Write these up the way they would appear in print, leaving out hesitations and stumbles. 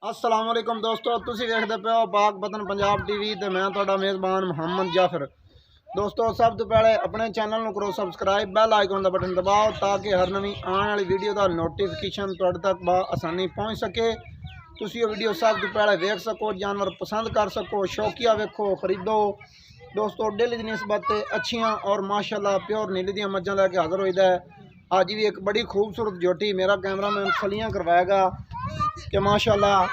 अस्सलाम वालेकुम दोस्तों, तुसी देखते पे हो पाक वतन पंजाब टीवी ते मैं तुहाडा मेज़बान मोहम्मद जाफर। दोस्तों सब तो पहले अपने चैनल नूं करो सब्सक्राइब, बैल आइकन का बटन दबाओ ताकि हर नवी आने वाली वीडियो का नोटिफिकेशन तुहाडे तक आसानी पहुँच सके। तुसी ये वीडियो सब तो पहले देख सको, जानवर पसंद कर सको, शौकिया वेखो, खरीदो। दोस्तों डेली की निस्बत अच्छियाँ और माशाल्लाह प्योर नीली दी मज्जां लैके हाज़र होईदा है। अज भी एक बड़ी खूबसूरत जोटी मेरा कैमरामैन फलियां करवाएगा कि माशाल्लाह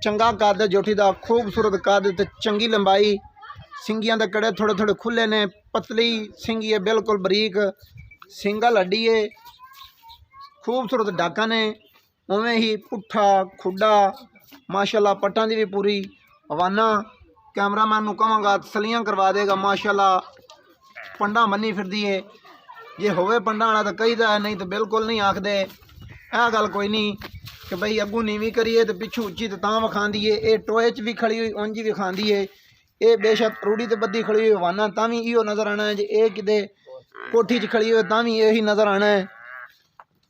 चंगा कद जोटी का, खूबसूरत कद ते चंगी लंबाई, सिंगियां दे कड़े थोड़े थोड़े खुले ने, पतली सिंगी है, बिल्कुल बरीक सिंगल हड्डी है, खूबसूरत डाका ने, उवें ही पुट्ठा खुडा माशाल्लाह पट्टां दी भी पूरी हवाना। कैमरामैन नूं कहांगा तसलियां करवा देगा। माशाल्लाह पंडा मन्नी फिरदी है, जे होवे पंडा वाला तो कहीदा है, नहीं तो बिल्कुल नहीं आखदे। यह गल कोई नहीं कि बई अगू नीवी करिए तो पिछू उच्ची तो विखादी है। ये टोए च भी खड़ी हुई उंज ही विखादी है। ये बेशक रूड़ी तो बद्धी खड़ी हुई हवाना तां भी इहो नज़र आना है, जे ये किते कोठी च खड़ी हुई तां भी यही नज़र आना है।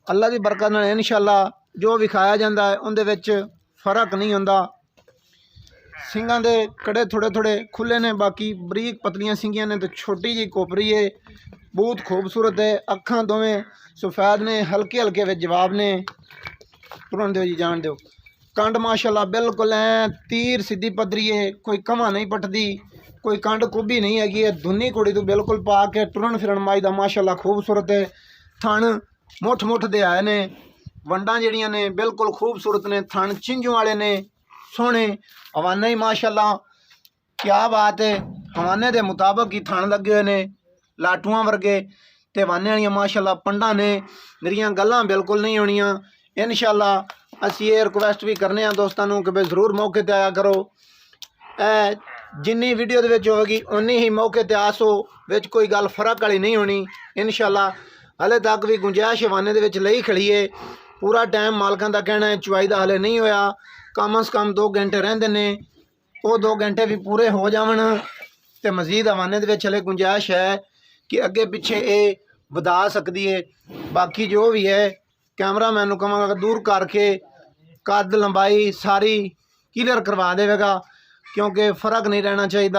अल्लाह की बरकत नाल इंशाअल्लाह जो विखाया जाता है उहदे विच फर्क नहीं होंदा। सिंगां दे कड़े थोड़े थोड़े खुले ने, बाकी बरीक पतलियां सिंगियां ने, तो छोटी जी कोपरी है, बहुत खूबसूरत है। अखां दोवें सफेद ने, हल्के हल्के विच जवाब ने। तुरन दो जी, जान दो। कंड माशाल्लाह बिल्कुल है तीर सीधी पदरी है, कोई कमा नहीं पटदी, कोई कंड कुबी नहीं हैगी है। धुनी कुड़ी तो बिल्कुल पा के टुरन फिरन माई दा माशाल्लाह खूबसूरत है। थण मुठ मुठ दे आए ने, वंडां जड़ियां ने बिल्कुल खूबसूरत ने, थण चिंजू वाले ने, सोहने हवाने ही माशाल्लाह क्या बात है। हवाने के मुताबिक ही थण लगे हुए ने, लाटूआं वर्गे ते हवाने वालियां माशाल्लाह पंडा ने। मेरियां गल्लां बिल्कुल नहीं होनियां। इंशाअल्लाह असीं ये रिक्वेस्ट भी करने दोस्तों नूं कि भाई जरूर मौके ते आया करो। जिन्नी वीडियो दे विच होगी उन्नी ही मौके ते आसो, विच कोई गल फर्क वाली नहीं होनी। इंशाअल्लाह हले तक भी गुंजाइश हवाने दे विच लई खड़ी है। पूरा टाइम मालकां दा कहना है चुवाई दा हले नहीं होया, कम अज़ कम 2 घंटे रहिंदे ने, वो 2 घंटे भी पूरे हो जावन ते मजीद हवाने दे विच हले गुंजाइश है कि अगे पिछे ये वधा सकती है। बाकी जो भी है कैमरामैन नूं कहांगा दूर करके कद लंबाई सारी क्लीयर करवा देगा, क्योंकि फ़र्क नहीं रहना चाहिए।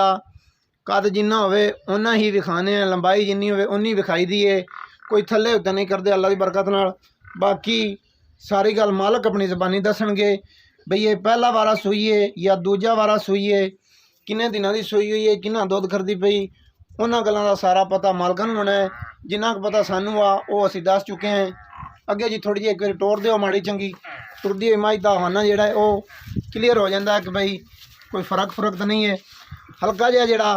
कद जिन्ना होवे उन्ना ही विखाने हैं, लंबाई जिन्नी होवे उन्नी विखाई दी है, कोई थल्ले उत्ते नहीं करते अल्लाह की बरकत नाल। बाकी सारी गल मालक अपनी ज़बानी दसणगे बई ये पहला वारा सूई है या दूजा वारा सूई है, किन्ने दिनों की सूई हुई है, किन्ना दुध करती पई, उन्होंने गलों का सारा पता मालकां नूं होना है। जिन्ना को पता सानू आ वो असीं दस चुके हैं। अगे जी थोड़ी जी एक बार टोर दो माड़ी चंगी, तुरदी हुई मझ का हवाना जिहड़ा है वो क्लीयर हो जाता है कि बई कोई फर्क तो नहीं है। हल्का जिहा जिहड़ा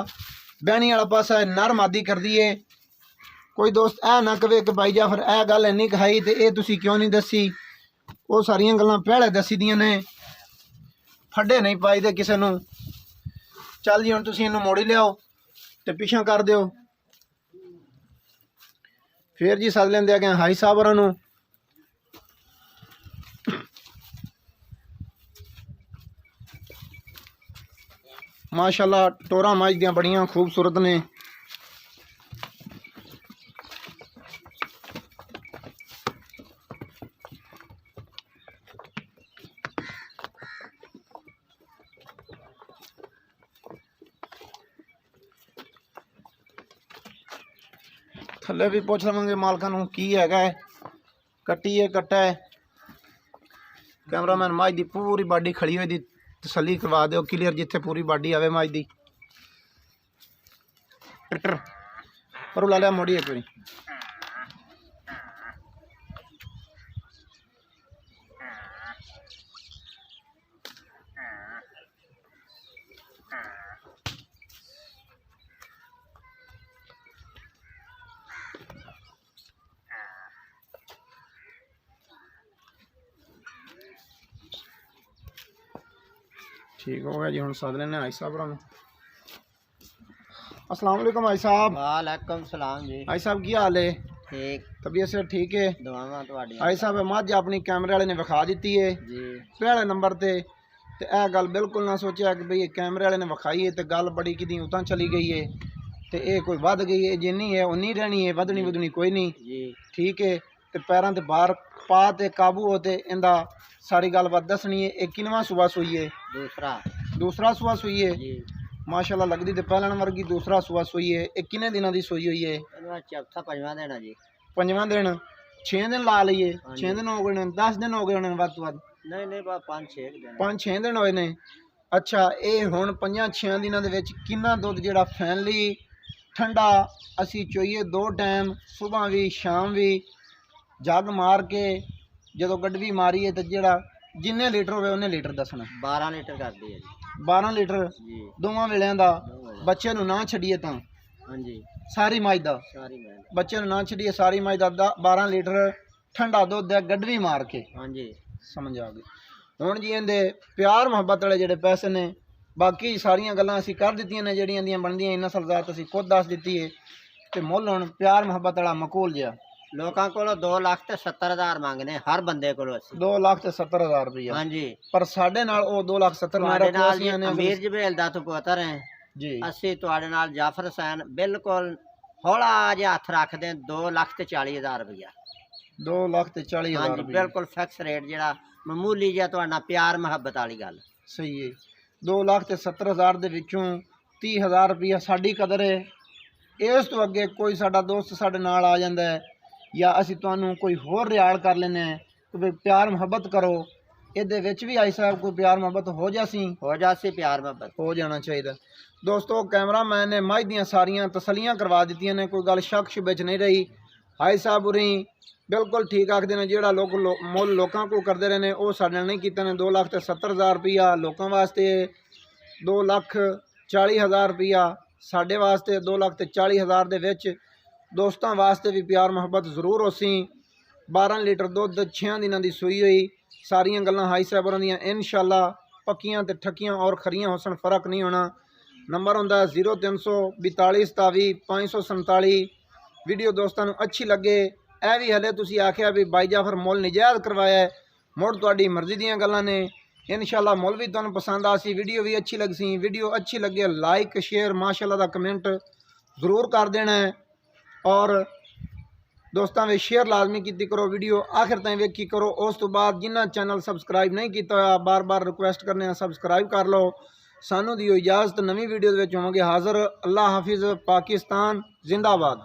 बैहनी वाला पासा है नर मादी करदी है। कोई दोस्त ऐ ना कहे कि भाई जाफर ऐ गल इन्नी कहाई तो ये तुसीं क्यों नहीं दसी, वो सारियां गल्लां पहले दसी दियां ने, फड्डे नहीं पाई दे किसी नूं। चल जी हुण तुसीं इहनूं मोड़ी लिआओ ते पिछां कर दिओ। फिर जी सद लेंदे अगे हाई साहब होरां नूं। माशाल्लाह टोरा मझ दियां बड़ियां खूबसूरत ने। थल्ले भी पुछ लवांगे मालकां नूं की हैगा है, कट्टी है कट्टा है। कैमरामैन मझ दी पूरी बाडी खड़ी हुई दी तसली करवा दो क्लीयर, जिथे पूरी बाडी आवे मझ दी। पर ला लिया मोड़ी एक बारी। ठीक हो गया जी, हम सद लेने आई साहब होरां। अस्सलाम वालेकुम आई साहब। वालेकुम सलाम जी। आई साहब की हाल है? ठीक, तबीयत से ठीक है? दुआवां तुहाडियां। आई साहब मझ अपनी कैमरे वाले ने विखा दी है जी पहले नंबर ते, ते यह गल बिल्कुल ना सोचा कि बई कैमरे वाले ने विखाई है तो गल बड़ी कि उतां चली गई है, तो ये कोई वध गई है, जिन्नी है उन्नी रहनी है, वधनी वुधनी कोई नहीं। जी ठीक है। तो पैरों के बाहर पा ते काबू होते इंदा सारी गलबात दसनी है। एक किनवा सुबह सूई है? दूसरा सुबह सूई है जी। माशाल्लाह लगदी ते पहला नंबर की दूसरा सुबह सूई है। एक किन्ने दिनों की सूई हुई है? चौथा पंजवां दिन जी। पंजवां दिन 6 दिन ला लीए। 6 दिन हो गए ने 10 दिन हो गए होने वध तो वध? नहीं 5-6 दिन 5-6 दिन होए ने। अच्छा ये हुण 5-6 दिनों दे विच किन्ना दुध जिहड़ा फैनली ठंडा असी चोईए 2 टाइम सुबह भी शाम भी जग मार के जदों गड्डवी मारी है तो जिहड़ा जिन्ने लीटर होवे उन्ने लीटर दसना। 12 लीटर करदी है जी। 12 लीटर जी दोवां वेलिਆਂ ਦਾ ਬੱਚੇ ਨੂੰ ਨਾ ਛੱਡੀਏ ਤਾਂ ਹਾਂਜੀ ਸਾਰੀ ਮੱਝ ਦਾ ਬੱਚੇ ਨੂੰ ਨਾ ਛੱਡੀਏ ਸਾਰੀ ਮੱਝ ਦਾ 12 ਲੀਟਰ ਠੰਡਾ ਦੁੱਧ ਹੈ ਗੜਵੀ ਮਾਰ ਕੇ। ਹਾਂਜੀ ਸਮਝ ਆ ਗਈ। ਹੁਣ ਜੀ ਇਹਦੇ ਪਿਆਰ ਮੁਹੱਬਤ ਵਾਲੇ ਜਿਹੜੇ ਪੈਸੇ ਨੇ ਬਾਕੀ ਸਾਰੀਆਂ ਗੱਲਾਂ ਅਸੀਂ ਕਰ ਦਿੱਤੀਆਂ ਨੇ ਜਿਹੜੀਆਂ ਦੀਆਂ ਬਣਦੀਆਂ ਨਸਲਜ਼ਾਤ ਅਸੀਂ ਖੁਦ ਦੱਸ ਦਿੱਤੀ ਹੈ ਤੇ ਮੁੱਲ ਹੁਣ ਪਿਆਰ ਮੁਹੱਬਤ ਵਾਲਾ ਮਕੂਲ ਜਿਹਾ ਲੋਕਾਂ ਕੋਲੋਂ 2,70,000 ਮੰਗਨੇ ਹਰ ਬੰਦੇ ਕੋਲੋਂ ਅਸੀਂ 2,70,000 ਰੁਪਇਆ। ਹਾਂਜੀ ਪਰ ਸਾਡੇ ਨਾਲ ਉਹ 2,70,000 ਤੁਹਾਡੇ ਨਾਲ ਜੀ ਅਮੀਰ ਜਬੇਲ ਦਾ ਤੋਂ ਪੁੱਤਰ ਹੈ ਜੀ। ਅਸੀਂ ਤੁਹਾਡੇ ਨਾਲ ਜਾਫਰ ਹੁਸੈਨ ਬਿਲਕੁਲ ਹੌਲਾ ਜਿਹਾ ਹੱਥ ਰੱਖਦੇ 2,40,000 ਰੁਪਇਆ। 2,40,000 ਹਾਂਜੀ ਬਿਲਕੁਲ ਫਿਕਸ ਰੇਟ ਜਿਹੜਾ ਮਾਮੂਲੀ ਜਿਹਾ ਤੁਹਾਡਾ ਪਿਆਰ ਮੁਹੱਬਤ ਵਾਲੀ ਗੱਲ। ਸਹੀ ਹੈ। 2,70,000 ਦੇ ਵਿੱਚੋਂ 30,000 ਰੁਪਇਆ ਸਾਡੀ ਕਦਰ ਹੈ। ਇਸ ਤੋਂ ਅੱਗੇ ਕੋਈ ਸਾਡਾ ਦੋਸਤ ਸਾਡੇ ਨਾਲ ਆ ਜਾਂਦਾ ਹੈ ਜਾਂ ਅਸੀਂ ਤੁਹਾਨੂੰ ਕੋਈ ਹੋਰ ਰਿਆਲ ਕਰ ਲੈਂਦੇ ਹਾਂ ਕਿ ਵੀ ਪਿਆਰ ਮੁਹੱਬਤ ਕਰੋ ਇਹਦੇ ਵਿੱਚ ਵੀ ਆਈ ਸਾਹਿਬ ਕੋਈ ਪਿਆਰ ਮੁਹੱਬਤ ਹੋ ਜਾਸੀ ਪਿਆਰ ਮੁਹੱਬਤ ਹੋ ਜਾਣਾ ਚਾਹੀਦਾ। ਦੋਸਤੋ ਕੈਮਰਾਮੈਨ ਨੇ ਮੱਝ ਦੀਆਂ ਸਾਰੀਆਂ ਤਸੱਲੀਆਂ ਕਰਵਾ ਦਿੱਤੀਆਂ ਨੇ ਕੋਈ ਗੱਲ ਸ਼ੱਕ ਵਿੱਚ ਨਹੀਂ ਰਹੀ। ਹਾਈ ਸਾਹਿਬ ਉਰੀ ਬਿਲਕੁਲ ਠੀਕ ਆਖਦੇ ਨੇ ਜਿਹੜਾ ਮੁੱਲ ਲੋਕਾਂ ਕੋਲ ਕਰਦੇ ਰਹੇ ਨੇ ਉਹ ਸਾਡੇ ਨਾਲ ਨਹੀਂ ਕੀਤਾ ਨੇ। 2,70,000 ਰੁਪਇਆ ਲੋਕਾਂ ਵਾਸਤੇ 2,40,000 ਰੁਪਇਆ ਸਾਡੇ ਵਾਸਤੇ 2,40,000 ਦੇ ਵਿੱਚ ਦੋਸਤਾਂ ਵਾਸਤੇ ਵੀ ਪਿਆਰ ਮੁਹੱਬਤ ਜ਼ਰੂਰ ਹੋਸੀ। 12 ਲੀਟਰ ਦੁੱਧ 6 ਦਿਨਾਂ ਦੀ ਸੂਈ ਹੋਈ ਸਾਰੀਆਂ ਗੱਲਾਂ ਹਾਈ ਸਾਹਿਬ ਹੋਰਾਂ ਦੀਆਂ ਇਨਸ਼ਾਅੱਲਾ ਪੱਕੀਆਂ ਤੇ ਠੱਕੀਆਂ ਔਰ ਖਰੀਆਂ ਹੋਸਣ ਫਰਕ ਨਹੀਂ ਹੋਣਾ। ਨੰਬਰ ਹੁੰਦਾ 03424547 ਵੀਡੀਓ ਦੋਸਤਾਂ ਨੂੰ ਅੱਛੀ ਲੱਗੇ ਇਹ ਵੀ ਹਲੇ ਤੁਸੀਂ ਆਖਿਆ ਵੀ ਬਾਈ ਜਾਫਰ ਮੁੱਲ ਨਜਾਇਜ਼ ਕਰਵਾਇਆ ਮੁੜ ਤੁਹਾਡੀ ਮਰਜ਼ੀ ਦੀਆਂ ਗੱਲਾਂ ਨੇ। ਇਨਸ਼ਾਅੱਲਾ ਮੁੱਲ ਵੀ ਤੁਹਾਨੂੰ ਪਸੰਦ ਆ ਸੀ ਵੀਡੀਓ ਵੀ ਅੱਛੀ ਲੱਗ ਸੀ। ਵੀਡੀਓ ਅੱਛੀ ਲੱਗੇ ਲਾਈਕ ਸ਼ੇਅਰ ਮਾਸ਼ਾਅੱਲਾ ਦਾ ਕਮੈਂਟ ਜ਼ਰੂਰ ਕਰ ਦੇਣਾ ਹੈ और दोस्तों में शेयर लाजमी की करो वीडियो आखिर तक वेखी करो। उस तो बाद जिन्ना चैनल सबसक्राइब नहीं किया बार बार रिक्वेस्ट करने सबसक्राइब कर लो। सानू दियो इजाज़त नवी वीडियो होवांगे हाज़र। अल्लाह हाफिज़ पाकिस्तान जिंदाबाद।